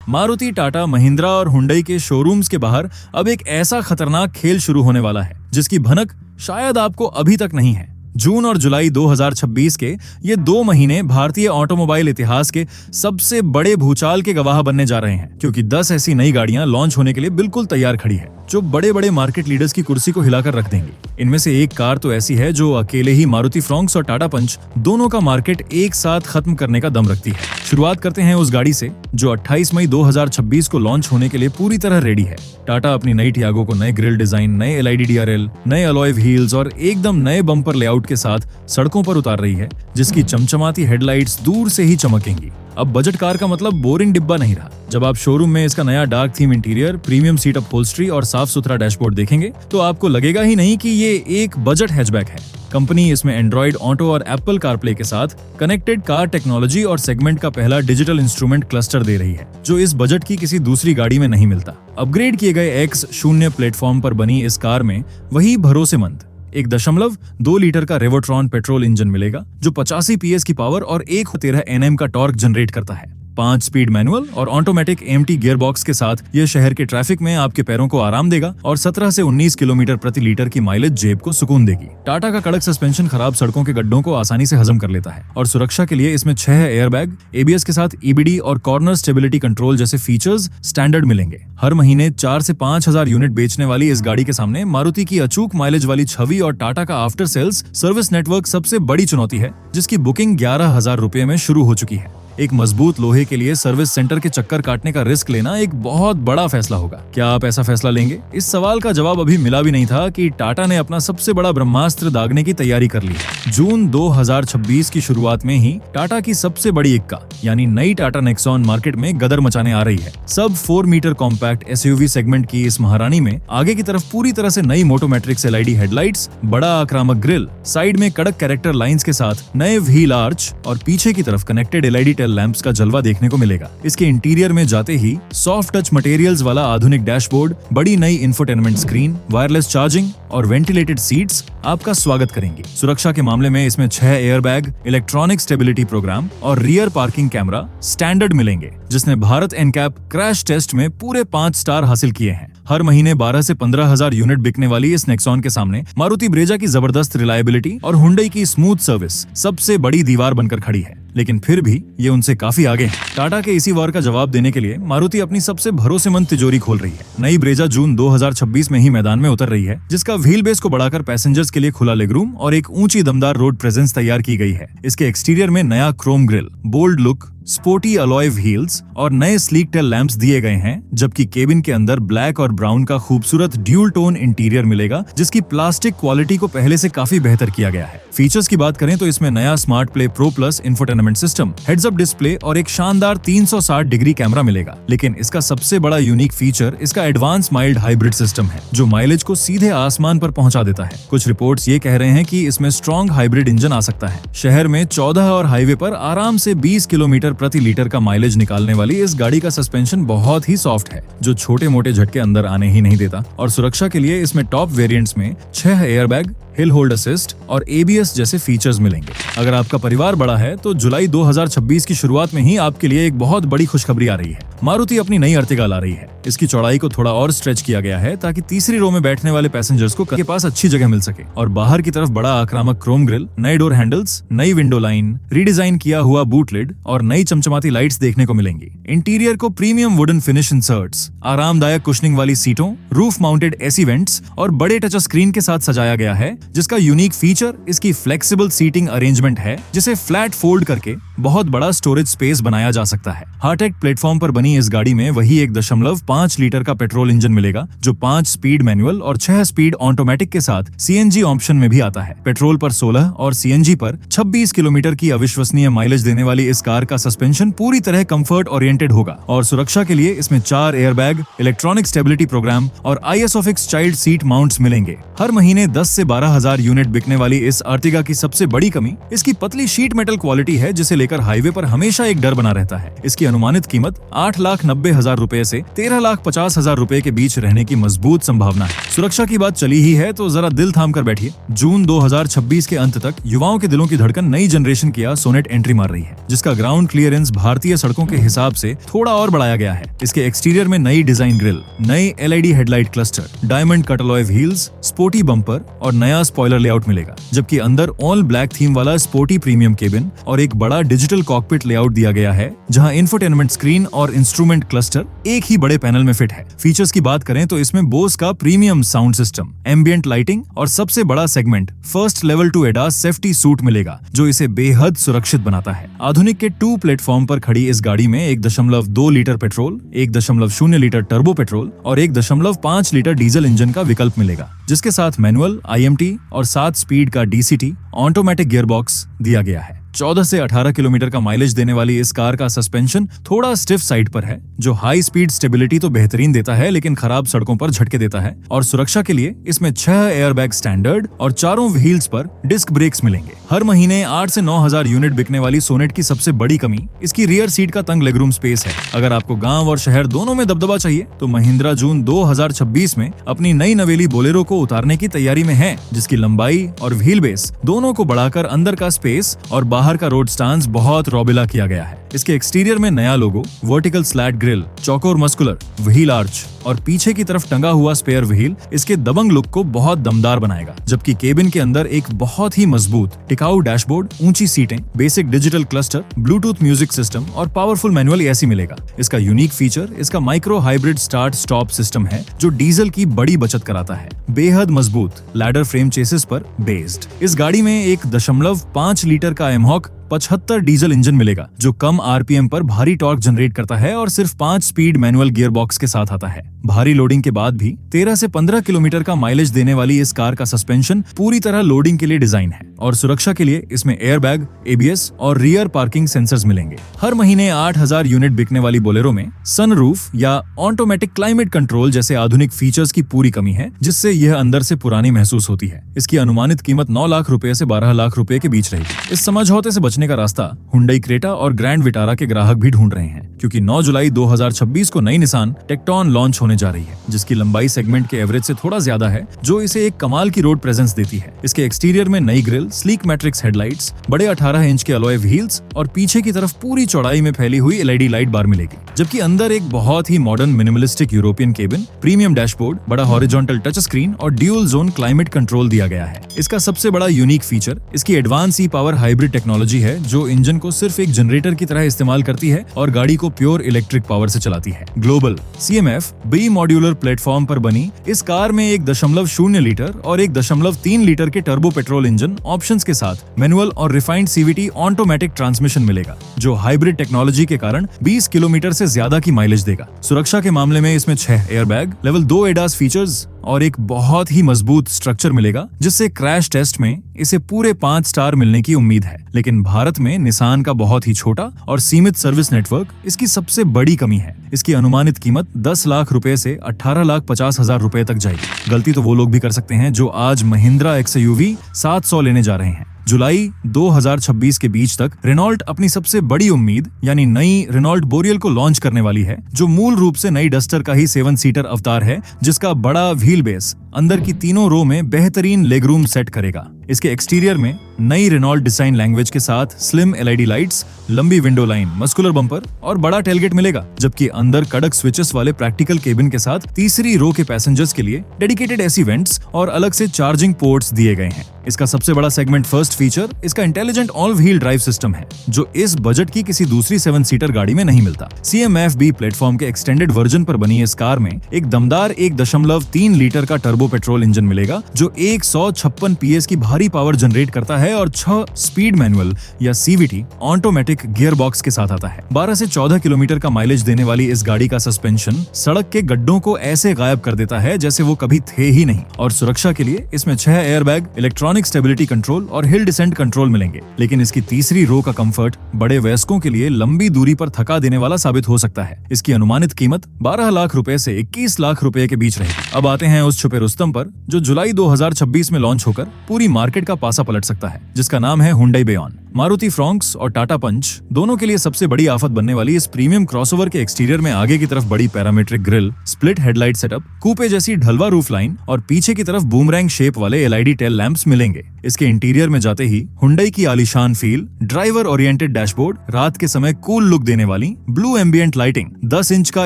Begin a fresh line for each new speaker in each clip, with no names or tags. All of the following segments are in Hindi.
मारुति, टाटा, महिंद्रा और हुंडई के शोरूम्स के बाहर अब एक ऐसा खतरनाक खेल शुरू होने वाला है जिसकी भनक शायद आपको अभी तक नहीं है। जून और जुलाई 2026 के ये 2 महीने भारतीय ऑटोमोबाइल इतिहास के सबसे बड़े भूचाल के गवाह बनने जा रहे हैं, क्योंकि 10 ऐसी नई गाड़ियां लॉन्च होने के लिए बिल्कुल तैयार खड़ी है जो बड़े बड़े मार्केट लीडर्स की कुर्सी को हिलाकर रख देंगी। इनमें से एक कार तो ऐसी है जो अकेले ही मारुति फ्रॉन्क्स और टाटा पंच दोनों का मार्केट एक साथ खत्म करने का दम रखती है। शुरुआत करते हैं उस गाड़ी से जो 28 मई 2026 को लॉन्च होने के लिए पूरी तरह रेडी है। टाटा अपनी नई टियागो को नए ग्रिल डिजाइन, नए LID DRL, नए अलॉय व्हील्स और एकदम नए बम्पर लेआउट के साथ सड़कों पर उतार रही है, जिसकी चमचमाती हेडलाइट्स दूर से ही चमकेंगी। अब बजट कार का मतलब बोरिंग डिब्बा नहीं रहा। जब आप शोरूम में इसका नया dark theme interior, premium seat upholstery और साफ सुथरा डैशबोर्ड देखेंगे तो आपको लगेगा ही नहीं कि ये एक बजट हैचबैक है। कंपनी इसमें एंड्रॉइड ऑटो और एप्पल कारप्ले के साथ कनेक्टेड कार टेक्नोलॉजी और सेगमेंट का पहला डिजिटल इंस्ट्रूमेंट क्लस्टर दे रही है, जो इस बजट की किसी दूसरी गाड़ी में नहीं मिलता। अपग्रेड किए गए X0 प्लेटफॉर्म पर बनी इस कार में वही भरोसेमंद 1.2 लीटर का रेवोट्रॉन पेट्रोल इंजन मिलेगा जो 85 PS की पावर और 113 Nm का टॉर्क जनरेट करता है। 5 स्पीड मैनुअल और ऑटोमेटिक AMT गियरबॉक्स के साथ ये शहर के ट्रैफिक में आपके पैरों को आराम देगा और 17 से 19 किलोमीटर प्रति लीटर की माइलेज जेब को सुकून देगी। टाटा का कड़क सस्पेंशन खराब सड़कों के गड्ढों को आसानी से हजम कर लेता है और सुरक्षा के लिए इसमें 6 एयरबैग, ABS के साथ EBD और कॉर्नर स्टेबिलिटी कंट्रोल जैसे फीचर्स स्टैंडर्ड मिलेंगे। हर महीने 4 से 5 हजार यूनिट बेचने वाली इस गाड़ी के सामने मारुति की अचूक माइलेज वाली छवि और टाटा का आफ्टर सेल्स सर्विस नेटवर्क सबसे बड़ी चुनौती है, जिसकी बुकिंग 11,000 रुपए में शुरू हो चुकी है। एक मजबूत लोहे के लिए सर्विस सेंटर के चक्कर काटने का रिस्क लेना एक बहुत बड़ा फैसला होगा। क्या आप ऐसा फैसला लेंगे? इस सवाल का जवाब अभी मिला भी नहीं था कि टाटा ने अपना सबसे बड़ा ब्रह्मास्त्र दागने की तैयारी कर ली है। जून 2026 की शुरुआत में ही टाटा की सबसे बड़ी इक्का यानी नई टाटा नेक्सॉन मार्केट में गदर मचाने आ रही है। सब 4 मीटर कॉम्पैक्ट SUV सेगमेंट की इस महारानी में आगे की तरफ पूरी तरह से नई मोटोमेट्रिक्स LID हेडलाइट्स, बड़ा आक्रामक ग्रिल, साइड में कड़क कैरेक्टर लाइंस के साथ नए व्हील आर्च और पीछे की तरफ कनेक्टेड LED लैंप्स का जलवा देखने को मिलेगा। इसके इंटीरियर में जाते ही सॉफ्ट टच मटेरियल्स वाला आधुनिक डैशबोर्ड, बड़ी नई इंफोटेनमेंट स्क्रीन, वायरलेस चार्जिंग और वेंटिलेटेड सीट्स आपका स्वागत करेंगी। सुरक्षा के मामले में इसमें 6 एयरबैग, इलेक्ट्रॉनिक स्टेबिलिटी प्रोग्राम और रियर पार्किंग कैमरा स्टैंडर्ड मिलेंगे, जिसने भारत NCAP क्रैश टेस्ट में पूरे 5 स्टार हासिल किए हैं। हर महीने 12 से 15 हजार यूनिट बिकने वाली इस नेक्सॉन के सामने मारुति ब्रेजा की जबरदस्त रिलायबिलिटी और हुंडई की स्मूथ सर्विस सबसे बड़ी दीवार बनकर खड़ी है, लेकिन फिर भी ये उनसे काफी आगे है। टाटा के इसी वार का जवाब देने के लिए मारुति अपनी सबसे भरोसेमंद तिजोरी खोल रही है। नई ब्रेजा जून 2026 में ही मैदान में उतर रही है, जिसका व्हील बेस को बढ़ाकर पैसेंजर्स के लिए खुला लेगरूम और एक ऊंची दमदार रोड प्रेजेंस तैयार की गई है। इसके एक्सटीरियर में नया chrome grille, bold look, sporty alloy wheels और नए स्लीक टेल लैंप्स दिए गए हैं, जबकि केबिन के अंदर ब्लैक और ब्राउन का खूबसूरत ड्यूल टोन इंटीरियर मिलेगा, जिसकी प्लास्टिक क्वालिटी को पहले से काफी बेहतर किया गया है। फीचर्स की बात करें तो इसमें नया smart play pro plus infotainment system, heads up display और एक शानदार 360 डिग्री कैमरा मिलेगा। लेकिन इसका सबसे बड़ा यूनिक फीचर इसका एडवांस माइल्ड हाइब्रिड सिस्टम है, जो माइलेज को सीधे आसमान पर पहुंचा देता है। कुछ रिपोर्ट्स ये कह रहे हैं कि इसमें स्ट्रॉन्ग हाइब्रिड इंजन आ सकता है। शहर में 14 और हाईवे पर आराम से 20 किलोमीटर प्रति लीटर का माइलेज निकालने वाली इस गाड़ी का सस्पेंशन बहुत ही सॉफ्ट है, जो छोटे मोटे झटके अंदर आने ही नहीं देता। और सुरक्षा के लिए इसमें टॉप वेरिएंट्स में 6 एयरबैग, हिल होल्ड असिस्ट और ABS जैसे फीचर्स मिलेंगे। अगर आपका परिवार बड़ा है तो जुलाई 2026 की शुरुआत में ही आपके लिए एक बहुत बड़ी खुशखबरी आ रही है। मारुति अपनी नई अर्टिगा ला रही है। इसकी चौड़ाई को थोड़ा और स्ट्रेच किया गया है ताकि तीसरी रो में बैठने वाले पैसेंजर्स को के पास अच्छी जगह मिल सके। और बाहर की तरफ बड़ा आक्रामक क्रोम ग्रिल, नए डोर हैंडल्स, नई विंडो लाइन, रीडिजाइन किया हुआ बूट लिड और नई चमचमाती लाइट्स देखने को मिलेंगी। इंटीरियर को प्रीमियम वुडन फिनिश इंसर्ट्स, आरामदायक कुशनिंग वाली सीटों, रूफ माउंटेड AC वेंट्स और बड़े टच स्क्रीन के साथ सजाया गया है, जिसका यूनिक फीचर इसकी फ्लेक्सिबल सीटिंग अरेंजमेंट है, जिसे फ्लैट फोल्ड करके बहुत बड़ा स्टोरेज स्पेस बनाया जा सकता है। हार्टेक्ट प्लेटफॉर्म पर बनी इस गाड़ी में वही 1.5 लीटर का पेट्रोल इंजन मिलेगा, जो 5 स्पीड मैनुअल और 6 स्पीड ऑटोमेटिक के साथ CNG ऑप्शन में भी आता है। पेट्रोल पर 16 और CNG पर 26 किलोमीटर की अविश्वसनीय माइलेज देने वाली इस कार का सस्पेंशन पूरी तरह कंफर्ट ओरिएंटेड होगा। और सुरक्षा के लिए इसमें 4 एयरबैग, इलेक्ट्रॉनिक स्टेबिलिटी प्रोग्राम और ISOFIX चाइल्ड सीट माउंट्स मिलेंगे। हर महीने 10 से 12 हजार यूनिट बिकने वाली इस अर्टिगा की सबसे बड़ी कमी इसकी पतली शीट मेटल क्वालिटी है, जिसे लेकर हाईवे पर हमेशा एक डर बना रहता है। इसकी अनुमानित कीमत 8,90,000 रुपए से 13,50,000 रुपए के बीच रहने की मजबूत संभावना है। सुरक्षा की बात चली ही है तो जरा दिल थाम कर बैठिए। जून 2026 के अंत तक युवाओं के दिलों की धड़कन नई जनरेशन किया सोनेट एंट्री मार रही है, जिसका ग्राउंड क्लियरेंस भारतीय सड़कों के हिसाब से थोड़ा और बढ़ाया गया है। इसके एक्सटीरियर में नई डिजाइन ग्रिल, नई LED headlight cluster, diamond cut alloy wheels, sporty bumper और नया स्पॉइलर लेआउट मिलेगा, जबकि अंदर ऑल ब्लैक थीम वाला स्पोर्टी प्रीमियम केबिन और एक बड़ा डिजिटल कॉकपिट लेआउट दिया गया है, जहां इंफोटेनमेंट स्क्रीन और इंस्ट्रूमेंट क्लस्टर एक ही बड़े पैनल में फिट है। फीचर्स की बात करें तो इसमें बोस का premium sound system, ambient lighting और सबसे बड़ा segment first level 2 ADAS safety suit मिलेगा, जो इसे बेहद सुरक्षित बनाता है। आधुनिक के 2 प्लेटफॉर्म पर खड़ी इस गाड़ी में 1.2 litre petrol, 1.0 litre turbo petrol और 1.5 लीटर डीजल इंजन का विकल्प मिलेगा, जिसके साथ मैनुअल, IMT और 7 स्पीड का DCT ऑटोमेटिक गियरबॉक्स दिया गया है। 14 से 18 किलोमीटर का माइलेज देने वाली इस कार का सस्पेंशन थोड़ा स्टिफ साइड पर है, जो हाई स्पीड स्टेबिलिटी तो बेहतरीन देता है लेकिन खराब सड़कों पर झटके देता है। और सुरक्षा के लिए इसमें 6 एयरबैग स्टैंडर्ड और चारों व्हील्स पर डिस्क ब्रेक्स मिलेंगे। हर महीने 8 से 9,000 यूनिट बिकने वाली सोनेट की सबसे बड़ी कमी इसकी रियर सीट का तंग लेगरूम स्पेस है। अगर आपको गांव और शहर दोनों में दबदबा चाहिए तो महिंद्रा जून 2026 में अपनी नई नवेली बोलेरो को उतारने की तैयारी में है, जिसकी लंबाई और व्हील बेस दोनों को बढ़ाकर अंदर का स्पेस और बाहर का रोड स्टांस बहुत रॉबिला किया गया है। इसके एक्सटीरियर में नया लोगो, वर्टिकल स्लैट ग्रिल, चौकोर मस्कुलर, व्हील आर्च और पीछे की तरफ टंगा हुआ स्पेयर व्हील इसके दबंग लुक को बहुत दमदार बनाएगा, जबकि केबिन के अंदर एक बहुत ही मजबूत टिकाऊ डैशबोर्ड, ऊंची सीटें, basic digital cluster, Bluetooth music system और पावरफुल मैनुअल एसी मिलेगा। इसका यूनिक फीचर इसका micro hybrid start stop system है, जो डीजल की बड़ी बचत कराता है। बेहद मजबूत लैडर फ्रेम चेसिस पर बेस्ड इस गाड़ी में 1.5 लीटर का एमहॉक 75 डीजल इंजन मिलेगा, जो कम आरपीएम पर भारी टॉर्क जनरेट करता है और सिर्फ 5 स्पीड मैनुअल गियरबॉक्स के साथ आता है। भारी लोडिंग के बाद भी 13 से 15 किलोमीटर का माइलेज देने वाली इस कार का सस्पेंशन पूरी तरह लोडिंग के लिए डिजाइन है और सुरक्षा के लिए इसमें एयरबैग, ABS और रियर पार्किंग सेंसर्स मिलेंगे। हर महीने 8,000 यूनिट बिकने वाली बोलेरो में सनरूफ या ऑटोमेटिक क्लाइमेट कंट्रोल जैसे आधुनिक फीचर्स की पूरी कमी है, जिससे यह अंदर से पुरानी महसूस होती है। इसकी अनुमानित कीमत 9 लाख रुपए से 12 लाख रुपए के बीच रहेगी। इस समझौते से बचने का रास्ता हुंडई क्रेटा और ग्रैंड विटारा के ग्राहक भी ढूंढ रहे हैं, क्योंकि 9 जुलाई 2026 को नई निसान टेक्टॉन लॉन्च होने जा रही है, जिसकी लंबाई सेगमेंट के एवरेज से थोड़ा ज्यादा है, जो इसे एक कमाल की रोड प्रेजेंस देती है। इसके एक्सटीरियर में नई ग्रिल, स्लीक मैट्रिक्स हेडलाइट्स, बड़े 18 इंच के अलॉय व्हील्स और पीछे की तरफ पूरी चौड़ाई में फैली हुई LED लाइट बार मिलेगी, जबकि अंदर एक बहुत ही modern minimalistic European cabin, premium dashboard, बड़ा हॉरिजॉन्टल टच स्क्रीन और ड्यूल जोन क्लाइमेट कंट्रोल दिया गया है। इसका सबसे बड़ा यूनिक फीचर इसकी एडवांस ई-पावर हाइब्रिड टेक्नोलॉजी है, जो इंजन को सिर्फ एक जनरेटर की तरह इस्तेमाल करती है और गाड़ी को प्योर इलेक्ट्रिक पावर से चलाती है। Global CMF B modular platform पर बनी इस कार में 1.0 लीटर और 1.3 लीटर के टर्बो पेट्रोल इंजन ऑप्शंस के साथ मैनुअल और रिफाइंड CVT ऑटोमेटिक ट्रांसमिशन मिलेगा, जो हाइब्रिड टेक्नोलॉजी के कारण 20 किलोमीटर से ज्यादा की माइलेज देगा। सुरक्षा के मामले में इसमें 6 एयरबैग, लेवल 2 ADAS फीचर्स और एक बहुत ही मजबूत स्ट्रक्चर मिलेगा, जिससे क्रैश टेस्ट में इसे पूरे 5 स्टार मिलने की उम्मीद है। लेकिन भारत में निसान का बहुत ही छोटा और सीमित सर्विस नेटवर्क इसकी सबसे बड़ी कमी है। इसकी अनुमानित कीमत 10 लाख रुपए से 18,50,000 रुपए तक जाएगी। गलती तो वो लोग भी कर सकते हैं जो आज महिंद्रा XUV 700 लेने जा रहे हैं। जुलाई 2026 के बीच तक रेनॉल्ट अपनी सबसे बड़ी उम्मीद यानी नई रेनॉल्ट बोरियल को लॉन्च करने वाली है, जो मूल रूप से नई डस्टर का ही 7 सीटर अवतार है, जिसका बड़ा व्हील बेस अंदर की तीनों रो में बेहतरीन लेगरूम सेट करेगा। इसके एक्सटीरियर में नई रेनॉल्ट डिजाइन लैंग्वेज के साथ स्लिम LED लाइट्स, लंबी विंडो लाइन, मस्कुलर बम्पर और बड़ा टेलगेट मिलेगा, जबकि अंदर कड़क स्विचेस वाले प्रैक्टिकल केबिन के साथ तीसरी रो के पैसेंजर्स के लिए डेडिकेटेड AC वेंट्स और अलग से चार्जिंग पोर्ट्स दिए गए हैं। इसका सबसे बड़ा सेगमेंट फर्स्ट फीचर इसका intelligent all wheel drive system है, जो इस बजट की किसी दूसरी 7 सीटर गाड़ी में नहीं मिलता। CMF-B प्लेटफॉर्म के एक्सटेंडेड वर्जन पर बनी इस कार में एक दमदार 1.3 लीटर का टर्बो पेट्रोल इंजन मिलेगा, जो 156 PS की भारी पावर जनरेट करता है और 6 स्पीड मैनुअल या CVT ऑटोमेटिक गियर बॉक्स के साथ आता है। 12 से 14 किलोमीटर का माइलेज देने वाली इस गाड़ी का सस्पेंशन सड़क के गड्ढों को ऐसे गायब कर देता है जैसे वो कभी थे ही नहीं। और सुरक्षा के लिए इसमें 6 एयरबैग, इलेक्ट्रॉनिक स्टेबिलिटी कंट्रोल और हिल डिसेंट कंट्रोल मिलेंगे। लेकिन इसकी तीसरी रो का कंफर्ट बड़े वयस्कों के लिए लंबी दूरी पर थका देने वाला साबित हो सकता है। इसकी अनुमानित कीमत 12 लाख रुपए से 21 लाख रुपए के बीच रहेगी। अब आते हैं उस छुपे रुस्तम पर, जो जुलाई 2026 में लॉन्च होकर पूरी मार्केट का पासा पलट सकता है, जिसका नाम है हुंडई बेयॉन। मारुति फ्रॉन्क्स और टाटा पंच दोनों के लिए सबसे बड़ी आफत बनने वाली इस प्रीमियम क्रॉसओवर के एक्सटीरियर में आगे की तरफ बड़ी parametric grille, split headlight setup, coupe जैसी ढलवा रूफ लाइन और पीछे की तरफ बूमरैंग शेप वाले एलईडी टेल लैंप्स मिलेंगे। इसके इंटीरियर में जाते ही हुंडई की आलीशान फील, ड्राइवर ओरिएंटेड डैशबोर्ड, रात के समय कूल लुक देने वाली ब्लू एम्बिएंट लाइटिंग, 10 इंच का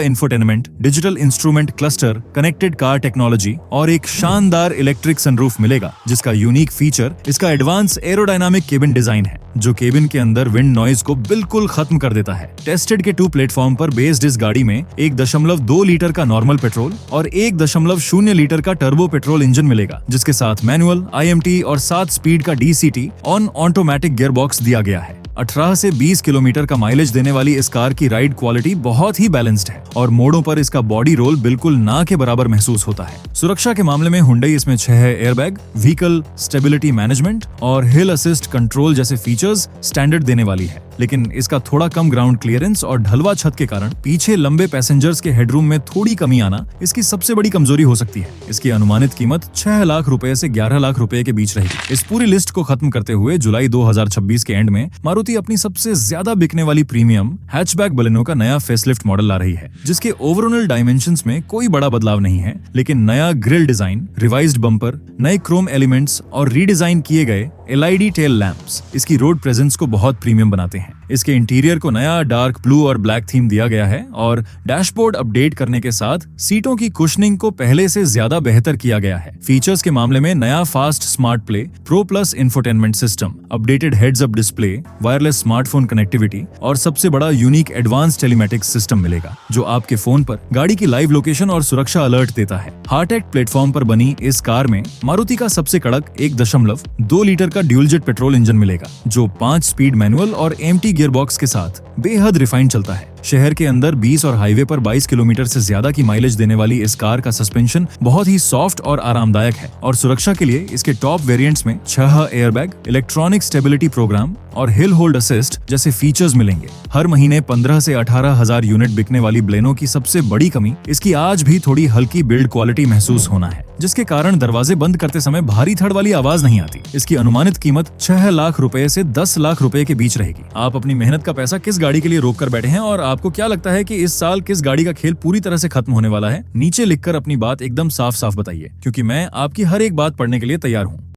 infotainment, digital instrument cluster, connected car technology और एक शानदार इलेक्ट्रिक सनरूफ मिलेगा, जिसका यूनिक फीचर इसका एडवांस एरोडायनामिक केबिन डिजाइन है, जो केबिन के अंदर विंड नॉइज को बिल्कुल खत्म कर देता है। टेस्टेड के 2 प्लेटफॉर्म पर बेस्ड इस गाड़ी में 1.2 लीटर का नॉर्मल पेट्रोल और 1.0 लीटर का टर्बो पेट्रोल इंजन मिलेगा, जिसके साथ मैनुअल, IMT और 7 स्पीड का DCT on automatic gear box दिया गया है। 18 से 20 किलोमीटर का माइलेज देने वाली इस कार की राइड क्वालिटी बहुत ही बैलेंस्ड है और मोड़ों पर इसका बॉडी रोल बिल्कुल ना के बराबर महसूस होता है। सुरक्षा के मामले में हुंडई इसमें 6 एयरबैग, व्हीकल स्टेबिलिटी मैनेजमेंट और हिल असिस्ट कंट्रोल जैसे फीचर्स स्टैंडर्ड देने वाली है, लेकिन इसका थोड़ा कम ग्राउंड क्लियरेंस और ढलवा छत के कारण पीछे लंबे पैसेंजर्स के हेडरूम में थोड़ी कमी आना इसकी सबसे बड़ी कमजोरी हो सकती है। इसकी अनुमानित कीमत 6 लाख रुपए से 11 लाख रुपए के बीच रहेगी। इस पूरी लिस्ट को खत्म करते हुए जुलाई 2026 के एंड में मारुति अपनी सबसे ज्यादा बिकने वाली प्रीमियम हैचबैक बलेनो का नया फेसलिफ्ट मॉडल ला रही है, जिसके ओवरऑल डायमेंशंस में कोई बड़ा बदलाव नहीं है, लेकिन नया ग्रिल डिजाइन, रिवाइज्ड बम्पर, नए क्रोम एलिमेंट्स और रीडिजाइन किए गए एलईडी टेल लैंप्स इसकी रोड प्रेजेंस को बहुत प्रीमियम बनाते हैं। इसके इंटीरियर को नया डार्क ब्लू और ब्लैक थीम दिया गया है और डैशबोर्ड अपडेट करने के साथ सीटों की कुशनिंग को पहले से ज्यादा बेहतर किया गया है। फीचर्स के मामले में नया fast smart play, pro plus infotainment system, updated heads up display, wireless smartphone connectivity और सबसे बड़ा यूनिक एडवांस टेलीमेटिक्स सिस्टम मिलेगा, जो आपके फोन पर गाड़ी की लाइव लोकेशन और सुरक्षा अलर्ट देता है। हार्टेक प्लेटफॉर्म पर बनी इस कार में मारुति का सबसे कड़क 1.2 लीटर का ड्यूल जेट पेट्रोल इंजन मिलेगा, जो 5 स्पीड मैनुअल और एम्प्टी गियर बॉक्स के साथ बेहद रिफाइंड चलता है। शहर के अंदर 20 और हाईवे पर 22 किलोमीटर से ज्यादा की माइलेज देने वाली इस कार का सस्पेंशन बहुत ही सॉफ्ट और आरामदायक है और सुरक्षा के लिए इसके टॉप वेरिएंट्स में 6 एयरबैग, इलेक्ट्रॉनिक स्टेबिलिटी प्रोग्राम और हिल होल्ड असिस्ट जैसे फीचर्स मिलेंगे। हर महीने 15 से 18 हजार यूनिट बिकने वाली बलेनो की सबसे बड़ी कमी इसकी आज भी थोड़ी हल्की बिल्ड क्वालिटी महसूस होना है, जिसके कारण दरवाजे बंद करते समय भारी थड़ वाली आवाज नहीं आती। इसकी अनुमानित कीमत 6 लाख रुपए से 10 लाख रुपए के बीच रहेगी। आप अपनी मेहनत का पैसा किस गाड़ी के लिए रोक कर बैठे हैं और आपको क्या लगता है कि इस साल किस गाड़ी का खेल पूरी तरह से खत्म होने वाला है? नीचे लिखकर अपनी बात एकदम साफ साफ बताइए, क्योंकि मैं आपकी हर एक बात पढ़ने के लिए तैयार हूँ।